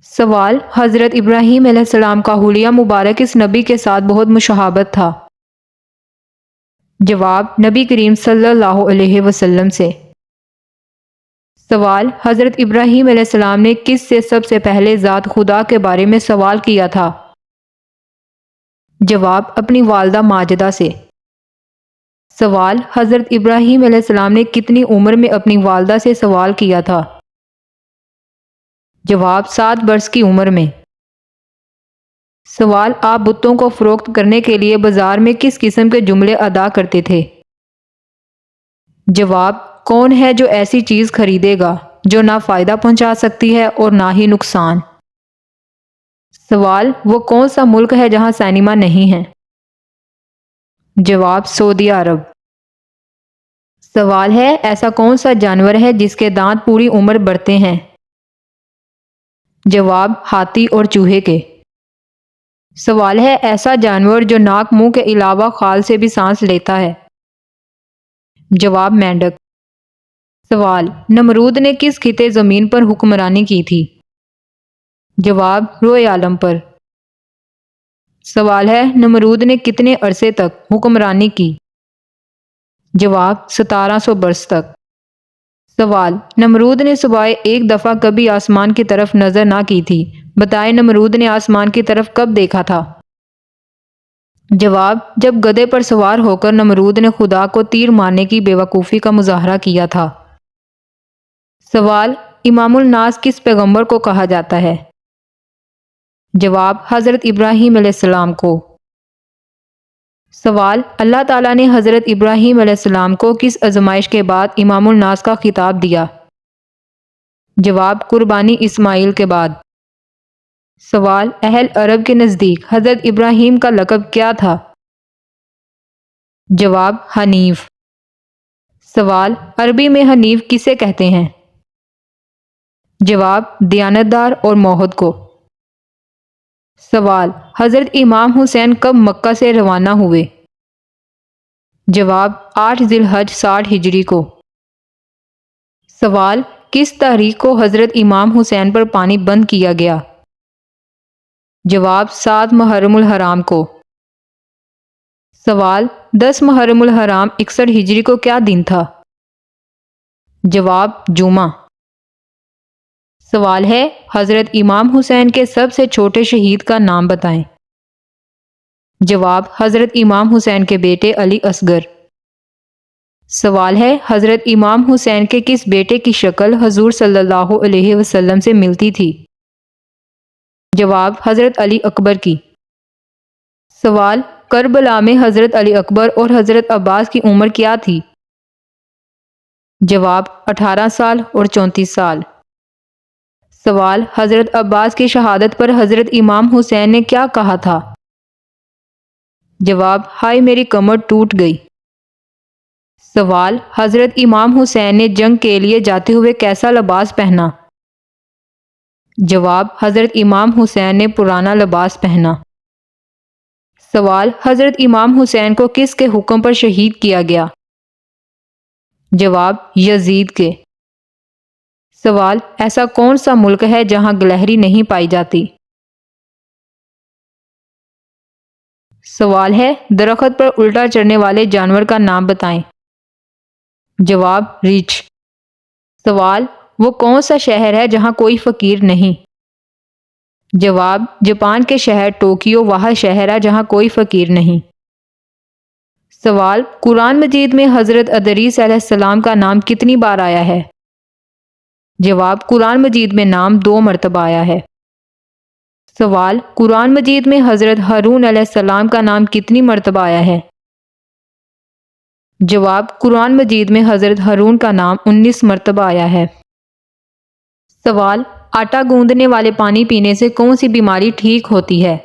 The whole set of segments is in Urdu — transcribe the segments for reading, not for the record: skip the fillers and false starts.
سوال: حضرت ابراہیم علیہ السلام کا حلیہ مبارک اس نبی کے ساتھ بہت مشابہت تھا۔ جواب: نبی کریم صلی اللہ علیہ وسلم سے۔ سوال: حضرت ابراہیم علیہ السلام نے کس سے سب سے پہلے ذات خدا کے بارے میں سوال کیا تھا؟ جواب: اپنی والدہ ماجدہ سے۔ سوال: حضرت ابراہیم علیہ السلام نے کتنی عمر میں اپنی والدہ سے سوال کیا تھا؟ جواب: 7 برس کی عمر میں۔ سوال: آپ بتوں کو فروخت کرنے کے لیے بازار میں کس قسم کے جملے ادا کرتے تھے؟ جواب: کون ہے جو ایسی چیز خریدے گا جو نہ فائدہ پہنچا سکتی ہے اور نہ ہی نقصان؟ سوال: وہ کون سا ملک ہے جہاں سینما نہیں ہے؟ جواب: سعودی عرب۔ سوال ہے: ایسا کون سا جانور ہے جس کے دانت پوری عمر بڑھتے ہیں؟ جواب: ہاتھی اور چوہے کے۔ سوال ہے: ایسا جانور جو ناک منہ کے علاوہ خال سے بھی سانس لیتا ہے؟ جواب: مینڈک۔ سوال: نمرود نے کس خطے زمین پر حکمرانی کی تھی؟ جواب: روئے عالم پر۔ سوال ہے: نمرود نے کتنے عرصے تک حکمرانی کی؟ جواب: 1700 برس تک۔ سوال: نمرود نے سوائے ایک دفعہ کبھی آسمان کی طرف نظر نہ کی تھی، بتائیں نمرود نے آسمان کی طرف کب دیکھا تھا؟ جواب: جب گدھے پر سوار ہو کر نمرود نے خدا کو تیر مارنے کی بے وقوفی کا مظاہرہ کیا تھا۔ سوال: امام الناس کس پیغمبر کو کہا جاتا ہے؟ جواب: حضرت ابراہیم علیہ السلام کو۔ سوال: اللہ تعالیٰ نے حضرت ابراہیم علیہ السلام کو کس آزمائش کے بعد امام الناس کا خطاب دیا؟ جواب: قربانی اسماعیل کے بعد۔ سوال: اہل عرب کے نزدیک حضرت ابراہیم کا لقب کیا تھا؟ جواب: حنیف۔ سوال: عربی میں حنیف کسے کہتے ہیں؟ جواب: دیانتدار اور موحد کو۔ سوال: حضرت امام حسین کب مکہ سے روانہ ہوئے؟ جواب: 8 ذی الحج 60 ہجری کو۔ سوال: کس تاریخ کو حضرت امام حسین پر پانی بند کیا گیا؟ جواب: 7 محرم الحرام کو۔ سوال: 10 محرم الحرام 61 ہجری کو کیا دن تھا؟ جواب: جمعہ۔ سوال ہے: حضرت امام حسین کے سب سے چھوٹے شہید کا نام بتائیں۔ جواب: حضرت امام حسین کے بیٹے علی اصغر۔ سوال ہے: حضرت امام حسین کے کس بیٹے کی شکل حضور صلی اللہ علیہ وسلم سے ملتی تھی؟ جواب: حضرت علی اکبر کی۔ سوال: کربلا میں حضرت علی اکبر اور حضرت عباس کی عمر کیا تھی؟ جواب: 18 سال اور 34 سال۔ سوال: حضرت عباس کی شہادت پر حضرت امام حسین نے کیا کہا تھا؟ جواب: ہائے میری کمر ٹوٹ گئی۔ سوال: حضرت امام حسین نے جنگ کے لیے جاتے ہوئے کیسا لباس پہنا؟ جواب: حضرت امام حسین نے پرانا لباس پہنا۔ سوال: حضرت امام حسین کو کس کے حکم پر شہید کیا گیا؟ جواب: یزید کے۔ سوال: ایسا کون سا ملک ہے جہاں گلہری نہیں پائی جاتی؟ سوال ہے: درخت پر الٹا چڑھنے والے جانور کا نام بتائیں۔ جواب: ریچھ۔ سوال: وہ کون سا شہر ہے جہاں کوئی فقیر نہیں؟ جواب: جاپان کے شہر ٹوکیو وہ شہر ہے جہاں کوئی فقیر نہیں۔ سوال: قرآن مجید میں حضرت ادریس علیہ السلام کا نام کتنی بار آیا ہے؟ جواب: قرآن مجید میں نام 2 مرتبہ آیا ہے۔ سوال: قرآن مجید میں حضرت ہارون علیہ السلام کا نام کتنی مرتبہ آیا ہے؟ جواب: قرآن مجید میں حضرت ہارون کا نام 19 مرتبہ آیا ہے۔ سوال: آٹا گوندنے والے پانی پینے سے کون سی بیماری ٹھیک ہوتی ہے؟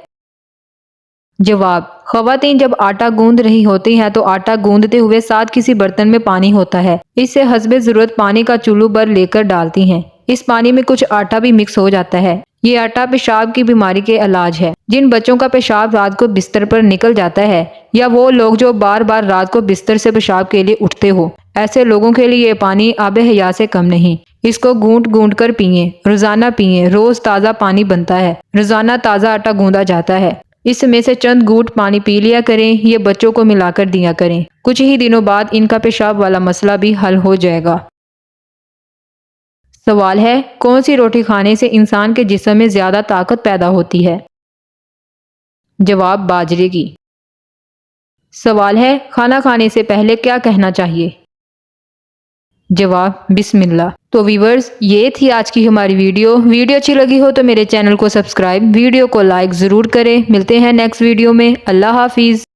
جواب: خواتین جب آٹا گوند رہی ہوتی ہیں تو آٹا گوندتے ہوئے ساتھ کسی برتن میں پانی ہوتا ہے، اس سے حسب ضرورت پانی کا چلو بھر لے کر ڈالتی ہیں، اس پانی میں کچھ آٹا بھی مکس ہو جاتا ہے، یہ آٹا پیشاب کی بیماری کے علاج ہے۔ جن بچوں کا پیشاب رات کو بستر پر نکل جاتا ہے یا وہ لوگ جو بار رات کو بستر سے پیشاب کے لیے اٹھتے ہو، ایسے لوگوں کے لیے یہ پانی آب حیات سے کم نہیں، اس کو گونٹ گونٹ کر پئیں، روزانہ پئیں، روز تازہ پانی بنتا ہے، روزانہ تازہ آٹا گوندا جاتا ہے، اس میں سے چند گھونٹ پانی پی لیا کریں، یہ بچوں کو ملا کر دیا کریں، کچھ ہی دنوں بعد ان کا پیشاب والا مسئلہ بھی حل ہو جائے گا۔ سوال ہے، کون سی روٹی کھانے سے انسان کے جسم میں زیادہ طاقت پیدا ہوتی ہے؟ جواب، باجرے کی۔ سوال ہے، کھانا کھانے سے پہلے کیا کہنا چاہیے؟ جواب، بسم اللہ۔ تو ویورز، یہ تھی آج کی ہماری ویڈیو اچھی لگی ہو تو میرے چینل کو سبسکرائب، ویڈیو کو لائک ضرور کریں۔ ملتے ہیں نیکسٹ ویڈیو میں۔ اللہ حافظ۔